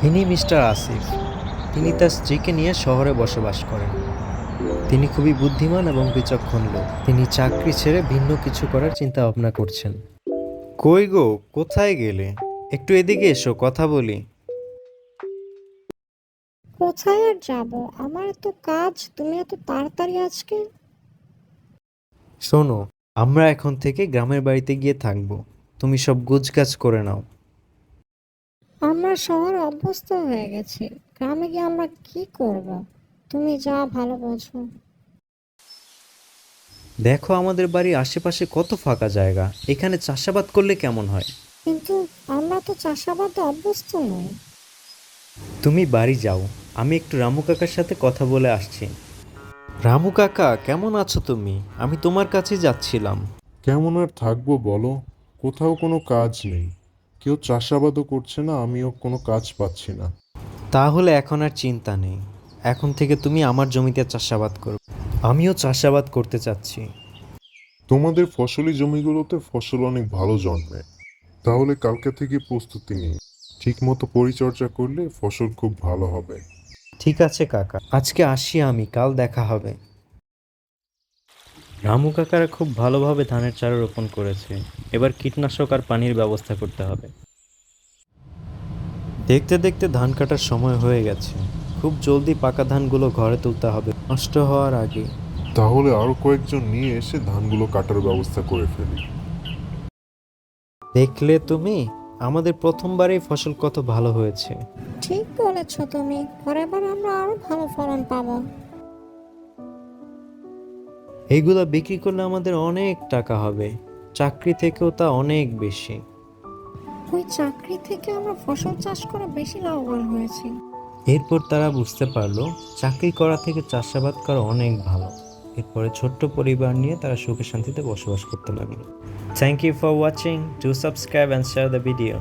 ইনি মিস্টার আসিফ। তিনি তার স্ত্রীকে নিয়ে শহরে বসবাস করেন। তিনি খুবই বুদ্ধিমান এবং বিচক্ষণ লোক। তিনি চাকরি ছেড়ে ভিন্ন কিছু করার চিন্তা ভাবনা করছেন। কই গো, কোথায় গেলে? একটু এদিকে এসো, কথা বলি। কোথায় আর যাব? আমার এত কাজ, তুমি এত তাড়াতাড়ি আজকে? শোনো, আমরা এখন থেকে গ্রামের বাড়িতে গিয়ে থাকবো। তুমি সব গোছগাছ করে নাও। আমরা শহরে অভ্যস্ত হয়ে গেছি। গ্রামে গিয়ে আমরা কি করব? তুমি যা ভালো বোঝো। দেখো, আমাদের বাড়ির আশেপাশে কত ফাঁকা জায়গা, এখানে চাষাবাদ করলে কেমন হয়? কিন্তু আমরা তো চাষাবাদে অভ্যস্ত নই। তুমি বাড়ি যাও, আমি একটু রামু কাকার সাথে কথা বলে আসছি। রামু কাকা, কেমন আছো তুমি? আমি তোমার কাছে যাচ্ছিলাম। কেমন আর থাকবো বলো? কোথাও কোনো কাজ নেই, কেউ চাষাবাদও করছে না, আমিও কোনো কাজ পাচ্ছি না। তাহলে এখন আর চিন্তা নেই, এখন থেকে তুমি আমার জমিতে চাষাবাদ করবে। আমিও চাষাবাদ করতে চাচ্ছি। তোমাদের ফসলি জমিগুলোতে ফসল অনেক ভালো জন্মে, তাহলে কালকে থেকে প্রস্তুতি নিই। ঠিক মতো পরিচর্যা করলে ফসল খুব ভালো হবে। ঠিক আছে কাকা, আজকে আসি আমি, কাল দেখা হবে। রামু কাকারা খুব ভালোভাবে ধানের চারা রোপণ করেছে। এবার কীটনাশক আর পানির ব্যবস্থা করতে হবে। দেখতে দেখতে ধান কাটার সময় হয়ে গেছে। খুব জলদি পাকা ধানগুলো ঘরে তুলতে হবে, নষ্ট হওয়ার আগে। তাহলে আরো কয়েকজন নিয়ে এসে ধানগুলো কাটার ব্যবস্থা করে ফেলি। দেখলে তুমি, আমাদের প্রথমবারেই ফসল কত ভালো হয়েছে। ঠিক বলেছ তুমি, পরের বার আমরা আরো ভালো ফলন পাবো। এইগুলা বিক্রি করলে আমাদের অনেক টাকা হবে, চাকরি থেকেও তা অনেক বেশি। ওই চাকরি থেকে আমরা ফসল চাষ করে বেশি লাভবান হয়েছি। এরপর তারা বুঝতে পারলো চাকরি করা থেকে চাষাবাদ করা অনেক ভালো। এরপরে ছোট্ট পরিবার নিয়ে তারা সুখে শান্তিতে বসবাস করতে লাগলো। Thank you for watching, do subscribe and share the video.